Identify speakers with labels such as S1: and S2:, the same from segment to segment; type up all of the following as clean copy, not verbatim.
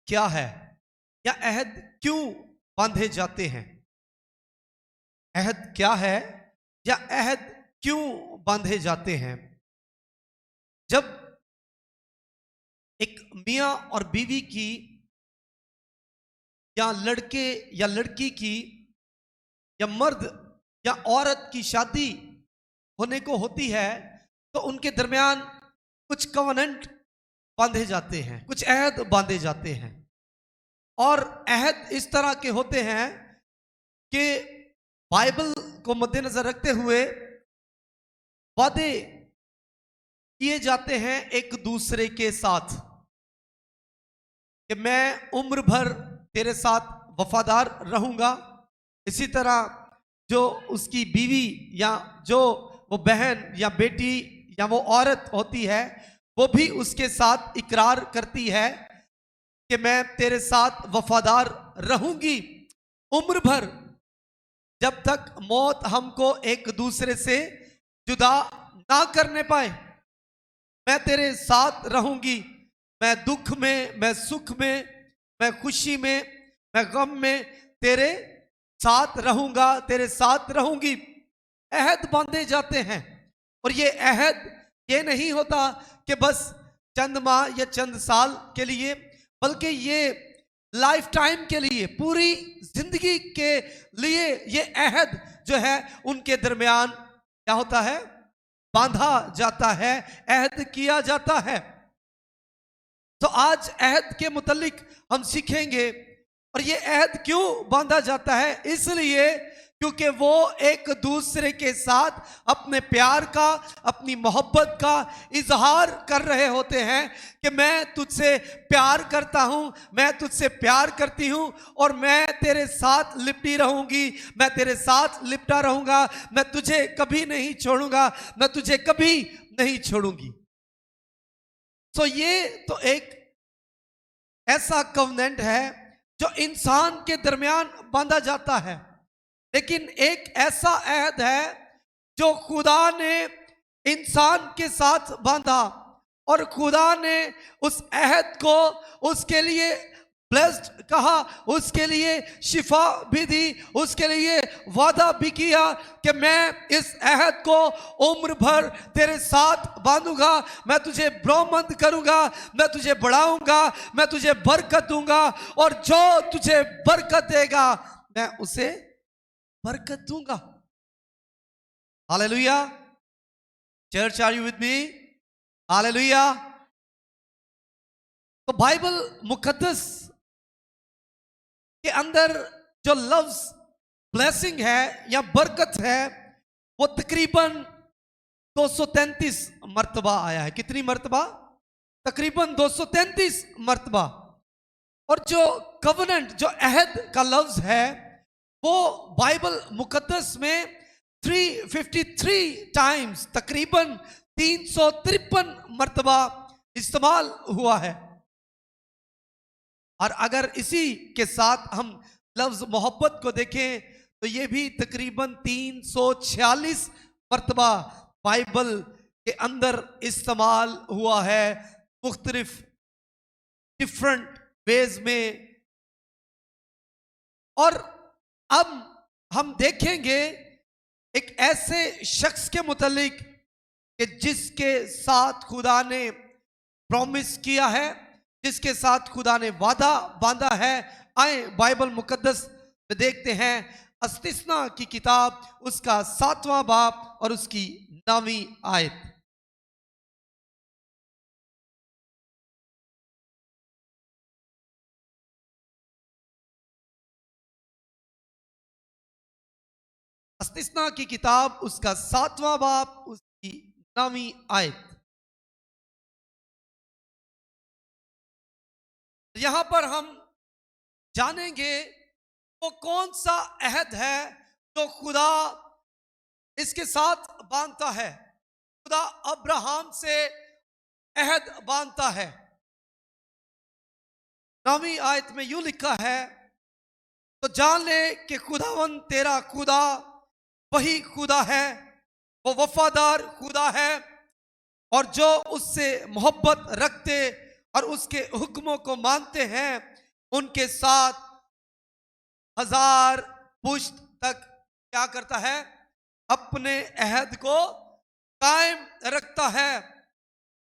S1: क्या है या अहद क्यों बांधे जाते हैं? अहद क्या है या अहद क्यों बांधे जाते हैं? जब एक मियां और बीवी की या लड़के या लड़की की या मर्द या औरत की शादी होने को होती है तो उनके दरमियान कुछ कवनेंट बांधे जाते हैं, कुछ अहद बांधे जाते हैं। और अहद इस तरह के होते हैं कि बाइबल को मद्देनजर रखते हुए वादे किए जाते हैं एक दूसरे के साथ कि मैं उम्र भर तेरे साथ वफादार रहूंगा। इसी तरह जो उसकी बीवी या जो वो बहन या बेटी या वो औरत होती है वो भी उसके साथ इकरार करती है कि मैं तेरे साथ वफादार रहूंगी उम्र भर, जब तक मौत हमको एक दूसरे से जुदा ना करने पाए। मैं तेरे साथ रहूंगी, मैं दुख में, मैं सुख में, मैं खुशी में, मैं गम में तेरे साथ रहूंगा, तेरे साथ रहूंगी। अहद बांधे जाते हैं। और ये अहद ये नहीं होता कि बस चंद माह या चंद साल के लिए, बल्कि ये लाइफ टाइम के लिए, पूरी जिंदगी के लिए ये अहद जो है उनके दरमियान क्या होता है? बांधा जाता है, अहद किया जाता है। तो आज अहद के मुतालिक हम सीखेंगे। और ये अहद क्यों बांधा जाता है? इसलिए क्योंकि वो एक दूसरे के साथ अपने प्यार का, अपनी मोहब्बत का इजहार कर रहे होते हैं कि मैं तुझसे प्यार करता हूं, मैं तुझसे प्यार करती हूं और मैं तेरे साथ लिपटी रहूंगी, मैं तेरे साथ लिपटा रहूंगा, मैं तुझे कभी नहीं छोड़ूंगा, मैं तुझे कभी नहीं छोड़ूंगी। तो ये तो एक ऐसा कवनेंट है जो इंसान के दरमियान बांधा जाता है। लेकिन एक ऐसा अहद है जो खुदा ने इंसान के साथ बांधा और खुदा ने उस अहद को उसके लिए ब्लेस्ड कहा, उसके लिए शिफा भी दी, उसके लिए वादा भी किया कि मैं इस अहद को उम्र भर तेरे साथ बांधूंगा, मैं तुझे ब्रह्मंद करूंगा, मैं तुझे बढ़ाऊंगा, मैं तुझे बरकत दूंगा और जो तुझे बरकत देगा मैं उसे बरकत दूंगा। Hallelujah. Church, are you with me? Hallelujah. तो बाइबल मुकद्दस के अंदर जो लफ्ज ब्लेसिंग है या बरकत है वो तकरीबन 233 मर्तबा आया है। कितनी मर्तबा? तकरीबन 233 मर्तबा। और जो कवनेंट, जो अहद का लफ्ज है वो बाइबल मुकद्दस में 353 टाइम्स, तकरीबन 353 मर्तबा इस्तेमाल हुआ है। और अगर इसी के साथ हम लफ्ज मोहब्बत को देखें तो ये भी तकरीबन 346 मर्तबा बाइबल के अंदर इस्तेमाल हुआ है, मुख्तलिफ डिफरेंट वेज में। और अब हम देखेंगे एक ऐसे शख्स के मुतालिक कि जिसके साथ खुदा ने प्रॉमिस किया है, जिसके साथ खुदा ने वादा बांधा है। आए बाइबल मुकद्दस में देखते हैं इस्तिस्ना की किताब, उसका 7वां बाब और उसकी 9वीं आयत। इस्तिस्ना की किताब, उसका 7वां बाब, उसकी 9वीं आयत। यहां पर हम जानेंगे वो कौन सा अहद है जो खुदा इसके साथ बांधता है। खुदा अब्राहम से अहद बांधता है। 9वीं आयत में यूं लिखा है, तो जान ले कि खुदावन तेरा खुदा वही खुदा है, वो वफादार खुदा है और जो उससे मोहब्बत रखते और उसके हुक्मों को मानते हैं उनके साथ 1000 पुश्त तक क्या करता है, अपने अहद को कायम रखता है।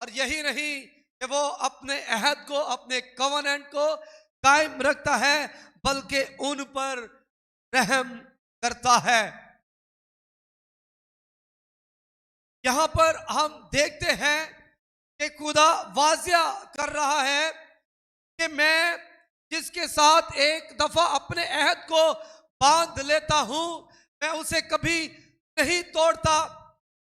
S1: और यही नहीं कि वो अपने अहद को, अपने कवनेंट को कायम रखता है, बल्कि उन पर रहम करता है। यहां पर हम देखते हैं कि खुदा वाजिया कर रहा है कि मैं जिसके साथ एक दफा अपने अहद को बांध लेता हूं, मैं उसे कभी नहीं तोड़ता,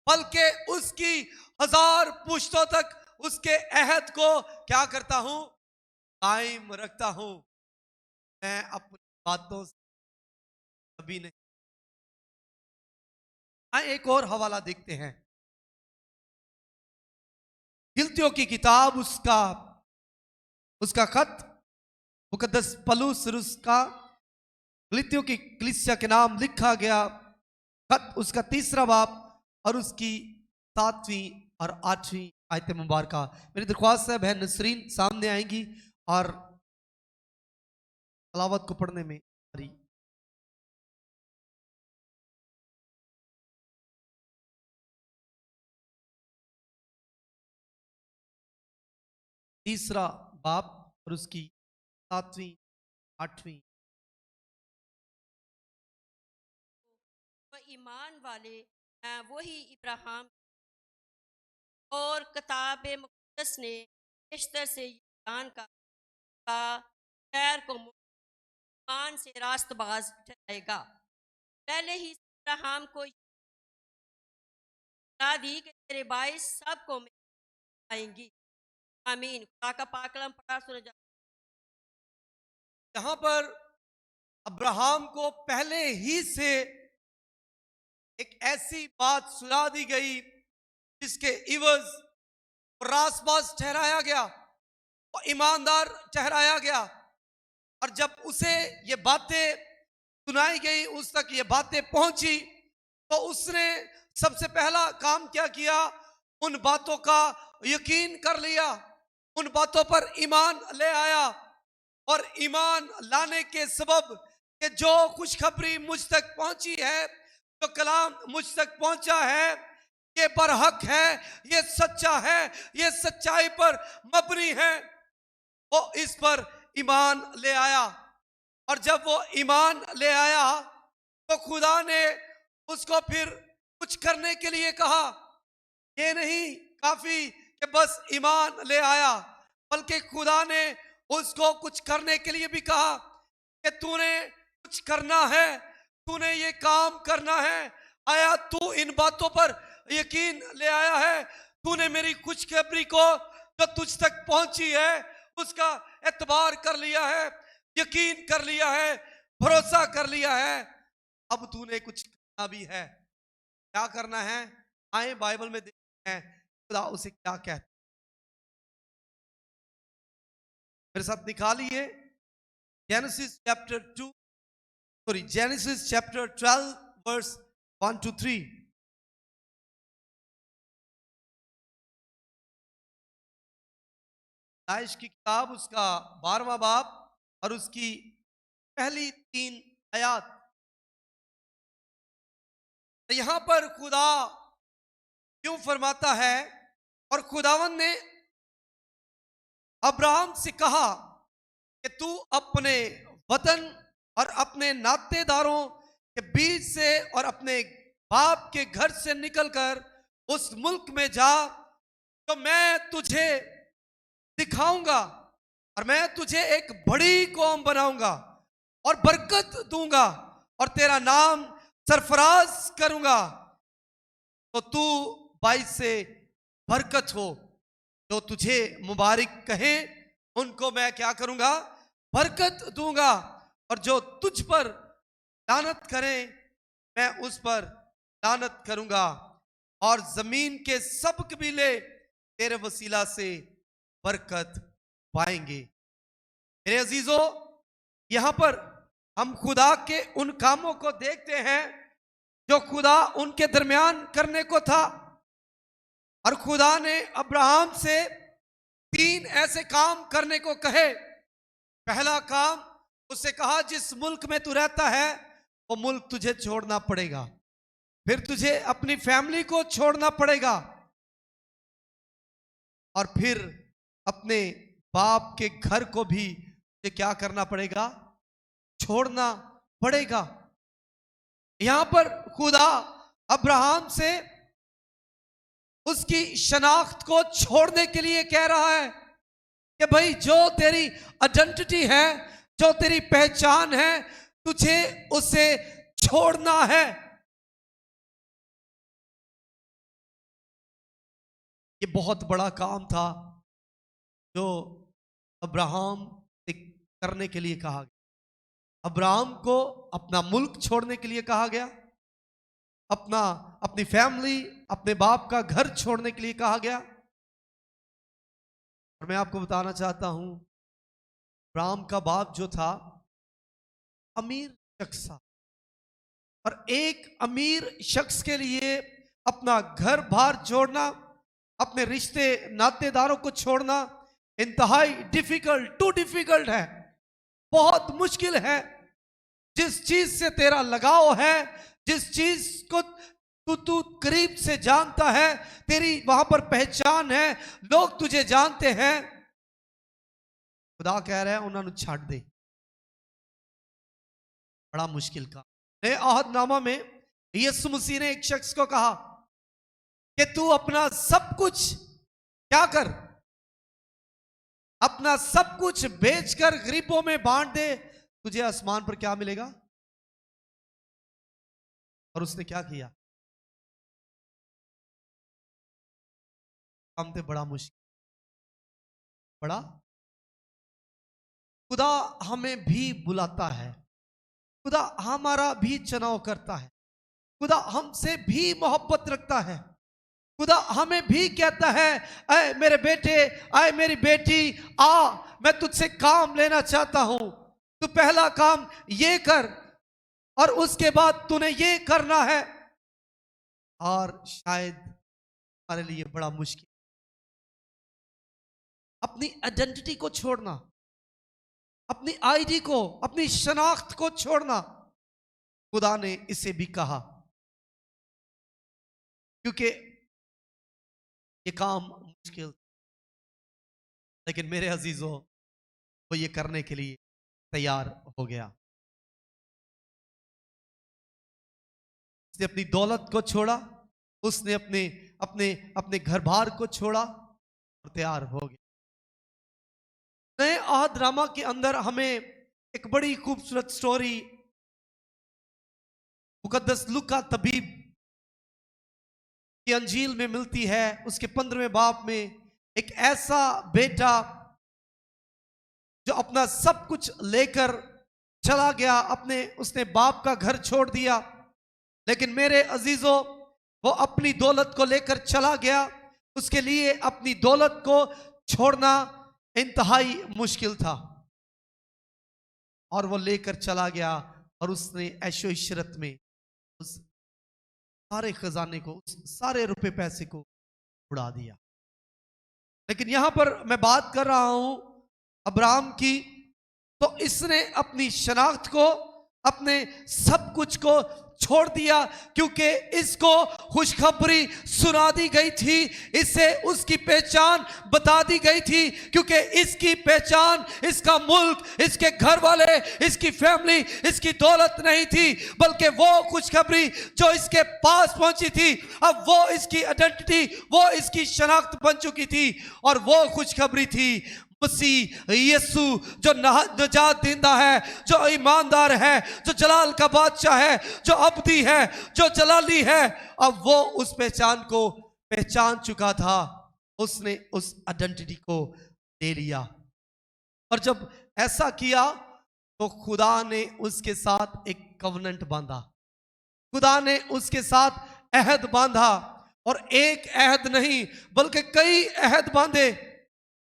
S1: बल्कि उसकी 1000 पुश्तों तक उसके अहद को क्या करता हूं, कायम रखता हूं। मैं अपनी बातों से कभी नहीं। एक और हवाला देखते हैं, गिलतियों की किताब, उसका खत मुकद्दस पलूस का गिलतियों की कलीसिया के नाम लिखा गया खत, उसका 3रा बाब और उसकी 7वीं और 8वीं आयत मुबारका। मेरी दरख्वास्त है बहन नसरीन सामने आएंगी और तलावत को पढ़ने में हमारी। तीसरा बाब और उसकी 7वीं 8वीं।
S2: ईमान वाले वही इब्राहिम और किताब मुक़द्दस ने बेशतर से ईमान का खैर को ईमान से रास्तबाज ठहराएगा। पहले ही इब्राहिम को बता दी कि तेरे बाइस सबको आएंगी। आमीन। खुदा का पाक कलाम पढ़ा सुना जा।
S1: यहां पर अब्राहम को पहले ही से एक ऐसी बात सुना दी गई जिसके इवज रासबाज ठहराया गया और ईमानदार ठहराया गया। और जब उसे ये बातें सुनाई गई, उस तक ये बातें पहुंची, तो उसने सबसे पहला काम क्या किया, उन बातों का यकीन कर लिया, उन बातों पर ईमान ले आया। और ईमान लाने के सबब कि जो खुशखबरी मुझ तक पहुंची है, जो कलाम मुझ तक पहुंचा है, ये बरहक है, ये सच्चा है, ये सच्चाई पर मबनी है, वो इस पर ईमान ले आया। और जब वो ईमान ले आया तो खुदा ने उसको फिर कुछ करने के लिए कहा। ये नहीं काफी कि बस ईमान ले आया, बल्कि खुदा ने उसको कुछ करने के लिए भी कहा कि तूने कुछ करना है, तूने ये काम करना है। आया तू इन बातों पर यकीन ले आया है, तूने मेरी खुशखबरी को जो तुझ तक पहुंची है उसका एतबार कर लिया है, यकीन कर लिया है, भरोसा कर लिया है। अब तूने कुछ करना भी है। क्या करना है, आए बाइबल में देखते हैं खुदा उसे क्या कहता है। मेरे साथ निकालिए जेनेसिस चैप्टर 12 वर्स 1 to 3। दाइश की किताब उसका 12वां बाब और उसकी पहली 3 आयत। यहां पर खुदा क्यों फरमाता है, और खुदावन ने अब्राहम से कहा कि तू अपने वतन और अपने नातेदारों के बीच से और अपने बाप के घर से निकलकर उस मुल्क में जा तो मैं तुझे दिखाऊंगा, और मैं तुझे एक बड़ी कौम बनाऊंगा और बरकत दूंगा और तेरा नाम सरफराज करूंगा, तो तू 22 से बरकत हो। जो तुझे मुबारक कहे उनको मैं क्या करूंगा, बरकत दूंगा, और जो तुझ पर लानत करें मैं उस पर लानत करूंगा, और जमीन के सब कबीले तेरे वसीला से बरकत पाएंगे। मेरे अजीजों, यहां पर हम खुदा के उन कामों को देखते हैं जो खुदा उनके दरमियान करने को था। और खुदा ने अब्राहम से 3 ऐसे काम करने को कहे पहला काम उससे कहा, जिस मुल्क में तू रहता है वो मुल्क तुझे छोड़ना पड़ेगा, फिर तुझे अपनी फैमिली को छोड़ना पड़ेगा, और फिर अपने बाप के घर को भी तुझे क्या करना पड़ेगा, छोड़ना पड़ेगा। यहां पर खुदा अब्राहम से उसकी शनाख्त को छोड़ने के लिए कह रहा है कि भाई, जो तेरी आइडेंटिटी है, जो तेरी पहचान है, तुझे उसे छोड़ना है। ये बहुत बड़ा काम था जो अब्राहम से करने के लिए कहा गया। अब्राहम को अपना मुल्क छोड़ने के लिए कहा गया, अपनी फैमिली, अपने बाप का घर छोड़ने के लिए कहा गया। और मैं आपको बताना चाहता हूं, अब्राहम का बाप जो था अमीर शख्स था, और एक अमीर शख्स के लिए अपना घर बार छोड़ना, अपने रिश्ते नातेदारों को छोड़ना इंतहाई डिफिकल्ट है, बहुत मुश्किल है। जिस चीज से तेरा लगाव है, जिस चीज को तू करीब से जानता है, तेरी वहां पर पहचान है, लोग तुझे जानते हैं, खुदा कह रहे हैं उन्होंने छाड़ दे। बड़ा मुश्किल का। नए अहदनामा में यीशु मसीह ने एक शख्स को कहा कि तू अपना सब कुछ क्या कर, अपना सब कुछ बेचकर गरीबों में बांट दे, तुझे आसमान पर क्या मिलेगा। और उसने क्या किया, काम थे बड़ा मुश्किल, बड़ा। खुदा हमें भी बुलाता है, खुदा हमारा भी चुनाव करता है, खुदा हमसे भी मोहब्बत रखता है, खुदा हमें भी कहता है, ऐ मेरे बेटे, ऐ मेरी बेटी, आ, मैं तुझसे काम लेना चाहता हूं, तू पहला काम ये कर और उसके बाद तूने ये करना है। और शायद हमारे लिए बड़ा मुश्किल, अपनी आइडेंटिटी को छोड़ना, अपनी आईडी को, अपनी शनाख्त को छोड़ना। खुदा ने इसे भी कहा, क्योंकि ये काम मुश्किल, लेकिन मेरे अजीजों, वो ये करने के लिए तैयार हो गया। उसने अपनी दौलत को छोड़ा, उसने अपने अपने अपने घर बार को छोड़ा और तैयार हो गया। नए अहदनामा के अंदर हमें एक बड़ी खूबसूरत स्टोरी मुकद्दस लूका तबीब की अंजील में मिलती है। उसके 15वें बाब में एक ऐसा बेटा जो अपना सब कुछ लेकर चला गया, उसने बाप का घर छोड़ दिया, लेकिन मेरे अजीजों, वो अपनी दौलत को लेकर चला गया। उसके लिए अपनी दौलत को छोड़ना इंतहाई मुश्किल था, और वो लेकर चला गया और उसने ऐशो इशरत में उस सारे खजाने को, उस सारे रुपए पैसे को उड़ा दिया। लेकिन यहां पर मैं बात कर रहा हूं अब्राहम की, तो इसने अपनी शनाख्त को, अपने सब कुछ को छोड़ दिया, क्योंकि इसको खुशखबरी सुना दी गई थी, इसे उसकी पहचान बता दी गई थी, क्योंकि इसकी पहचान, इसका मुल्क, इसके घर वाले, इसकी फैमिली, इसकी दौलत नहीं थी, बल्कि वो खुशखबरी जो इसके पास पहुंची थी, अब वो इसकी आइडेंटिटी, वो इसकी शनाख्त बन चुकी थी। और वो खुशखबरी थी मसीह यीशु, जो नजात देता है, जो ईमानदार है, जो जलाल का बादशाह है, जो अब्दी है, जो जलाली है। अब वो उस पहचान को पहचान चुका था, उसने उस आइडेंटिटी को ले लिया। और जब ऐसा किया तो खुदा ने उसके साथ एक कवनेंट बांधा, खुदा ने उसके साथ अहद बांधा, और एक अहद नहीं बल्कि कई अहद बांधे।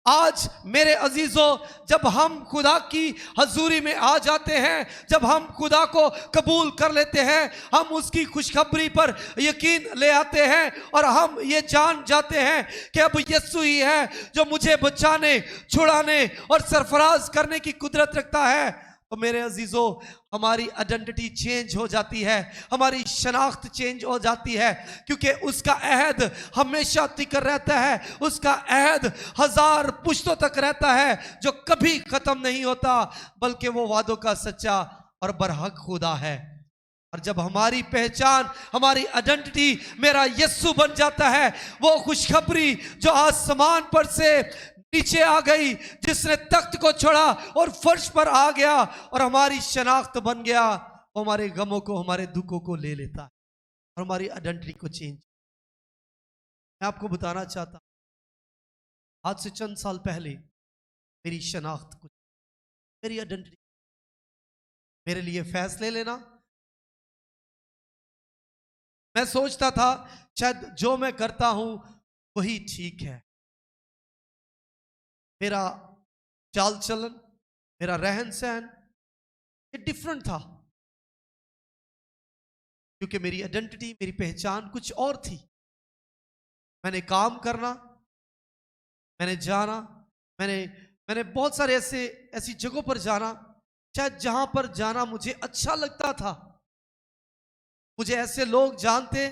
S1: आज मेरे अजीजों, जब हम खुदा की हजूरी में आ जाते हैं, जब हम खुदा को कबूल कर लेते हैं, हम उसकी खुशखबरी पर यकीन ले आते हैं और हम ये जान जाते हैं कि अब यीशु ही है जो मुझे बचाने, छुड़ाने और सरफराज करने की कुदरत रखता है, तो मेरे अजीजों हमारी आइडेंटिटी चेंज हो जाती है, हमारी शनाख्त चेंज हो जाती है, क्योंकि उसका अहद हमेशा तिकर रहता है, उसका अहद 1000 पुश्तों तक रहता है, जो कभी खत्म नहीं होता, बल्कि वो वादों का सच्चा और बरहक खुदा है। और जब हमारी पहचान, हमारी आइडेंटिटी मेरा यीशु बन जाता है, वो खुशखबरी जो आसमान पर से नीचे आ गई, जिसने तख्त को छोड़ा और फर्श पर आ गया और हमारी शनाख्त बन गया, वो हमारे गमों को, हमारे दुखों को ले लेता है और हमारी आइडेंटिटी को चेंज। मैं आपको बताना चाहता हूं, आज से चंद साल पहले मेरी शनाख्त कुछ, मेरी आइडेंटिटी, मेरे लिए फैसले लेना, मैं सोचता था शायद जो मैं करता हूं वही ठीक है, मेरा चाल चलन, मेरा रहन सहन ये डिफरेंट था, क्योंकि मेरी आइडेंटिटी, मेरी पहचान कुछ और थी। मैंने काम करना, मैंने जाना, मैंने बहुत सारे ऐसी जगहों पर जाना, शायद जहां पर जाना मुझे अच्छा लगता था, मुझे ऐसे लोग जानते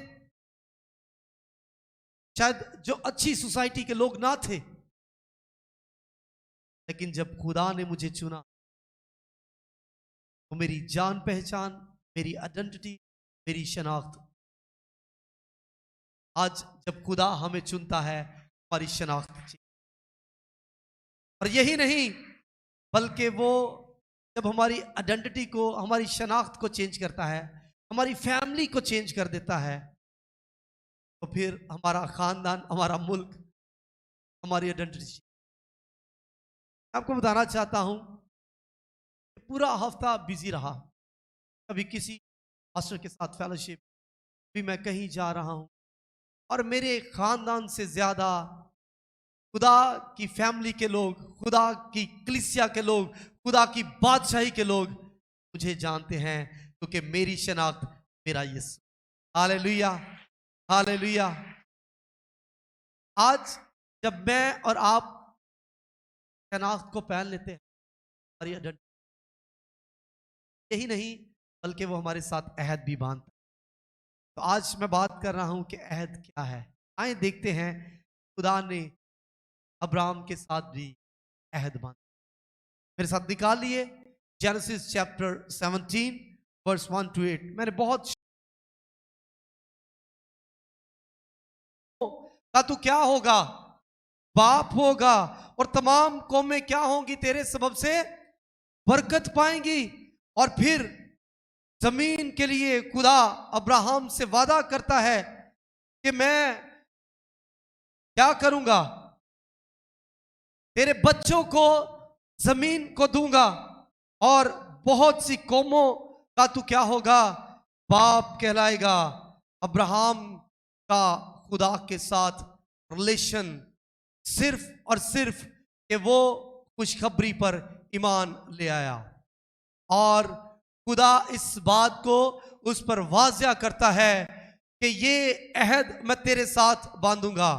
S1: शायद जो अच्छी सोसाइटी के लोग ना थे, लेकिन जब खुदा ने मुझे चुना तो मेरी जान पहचान, मेरी आइडेंटिटी, मेरी शनाख्त, आज जब खुदा हमें चुनता है हमारी शनाख्त चाहिए। और यही नहीं, बल्कि वो जब हमारी आइडेंटिटी को, हमारी शनाख्त को चेंज करता है, हमारी फैमिली को चेंज कर देता है, तो फिर हमारा खानदान, हमारा मुल्क, हमारी आइडेंटिटी। आपको बताना चाहता हूं, पूरा हफ्ता बिजी रहा, कभी किसी पास्टर के साथ फेलोशिप, भी मैं कहीं जा रहा हूं, और मेरे खानदान से ज्यादा खुदा की फैमिली के लोग, खुदा की कलीसिया के लोग, खुदा की बादशाही के लोग मुझे जानते हैं, क्योंकि मेरी शनाख्त मेरा यीशु। Hallelujah, hallelujah. आज जब मैं और आप शनाख्त को पहन लेते हैं, हमारी आइडेंटिटी, यही नहीं बल्कि वो हमारे साथ अहद भी बांधता है। तो आज मैं बात कर रहा हूं कि अहद क्या है। आइए देखते हैं, खुदा ने अब्राहम के साथ भी अहद बांधा। मेरे साथ निकालिए जेनेसिस चैप्टर 17 वर्स 1 to 8। मैंने बहुत का तू क्या होगा, बाप होगा, और तमाम कौमें क्या होंगी तेरे सबब से बरकत पाएंगी। और फिर जमीन के लिए खुदा अब्राहम से वादा करता है कि मैं क्या करूंगा, तेरे बच्चों को जमीन को दूंगा और बहुत सी कौमों का तू क्या होगा, बाप कहलाएगा। अब्राहम का खुदा के साथ रिलेशन सिर्फ और सिर्फ कि वो खुशखबरी पर ईमान ले आया, और खुदा इस बात को उस पर वाज़िया करता है कि ये अहद मैं तेरे साथ बांधूंगा।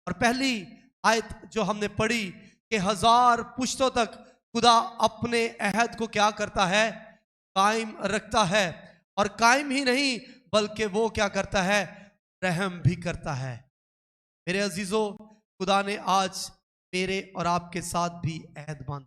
S1: और पहली आयत जो हमने पढ़ी कि 1000 पुश्तों तक खुदा अपने अहद को क्या करता है, कायम रखता है, और कायम ही नहीं बल्कि वो क्या करता है, रहम भी करता है। मेरे अजीजों, खुदा ने आज मेरे और आपके साथ भी अहद बांधा।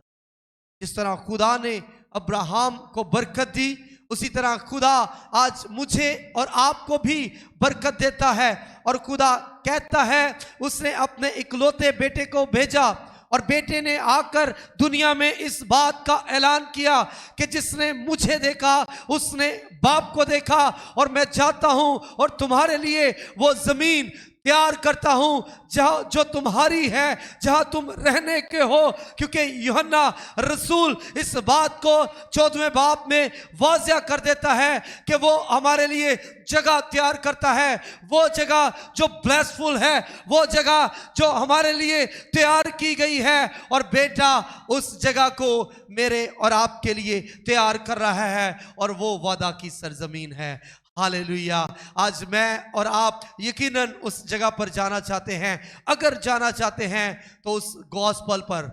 S1: जिस तरह खुदा ने अब्राहम को बरकत दी, उसी तरह खुदा आज मुझे और आपको भी बरकत देता है। और खुदा कहता है उसने अपने इकलौते बेटे को भेजा, और बेटे ने आकर दुनिया में इस बात का ऐलान किया कि जिसने मुझे देखा उसने बाप को देखा, और मैं जाता हूं और तुम्हारे लिए वो जमीन तैयार करता हूं जहां जो तुम्हारी है, जहां तुम रहने के हो। क्योंकि यूहन्ना रसूल इस बात को 14वें बाब में वाज़िया कर देता है कि वो हमारे लिए जगह तैयार करता है, वो जगह जो ब्लेसफुल है, वो जगह जो हमारे लिए तैयार की गई है और बेटा उस जगह को मेरे और आपके लिए तैयार कर रहा है और वो वादा की सरजमीन है। हालेलुया। आज मैं और आप यकीनन उस जगह पर जाना चाहते हैं। अगर जाना चाहते हैं तो उस गॉस्पल पर,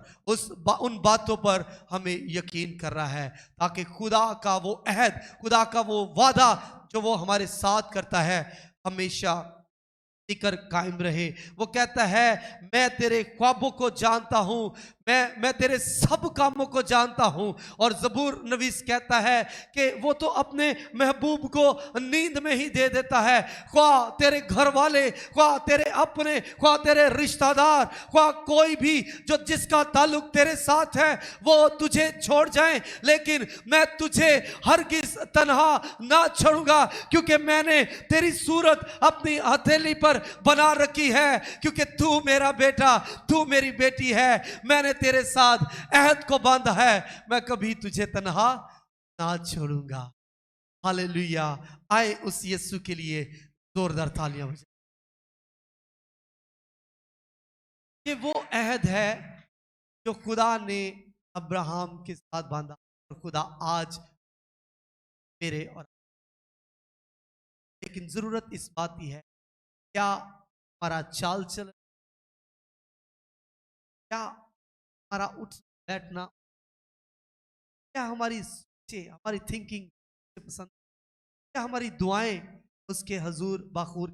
S1: उन बातों पर हमें यकीन कर रहा है, ताकि खुदा का वो अहद, खुदा का वो वादा जो वो हमारे साथ करता है हमेशा टिकर कायम रहे। वो कहता है मैं तेरे ख्वाबों को जानता हूं, मैं तेरे सब कामों को जानता हूं। और जबूर नवीस कहता है कि वो तो अपने महबूब को नींद में ही दे देता है। ख्वाह तेरे घर वाले, ख्वाह तेरे अपने, ख्वाह तेरे रिश्तेदार, ख्वाह कोई भी जो जिसका ताल्लुक तेरे साथ है वो तुझे छोड़ जाए, लेकिन मैं तुझे हरगिज तन्हा ना छोड़ूंगा, क्योंकि मैंने तेरी सूरत अपनी हथेली पर बना रखी है। क्योंकि तू मेरा बेटा, तू मेरी बेटी है, मैंने तेरे साथ अहद को बांधा है, मैं कभी तुझे तन्हा ना छोड़ूंगा। हालेलुया। आए उस यीशु के लिए जोरदार तालियां बजाएं। ये वो अहद है जो खुदा ने अब्राहम के साथ बांधा और खुदा आज मेरे और, लेकिन जरूरत इस बात की है, क्या हमारा चाल चलन, क्या हमारा उठ बैठना, क्या हमारी सोचें, हमारी थिंकिंग पसंद, क्या हमारी दुआएं उसके हजूर बाखूर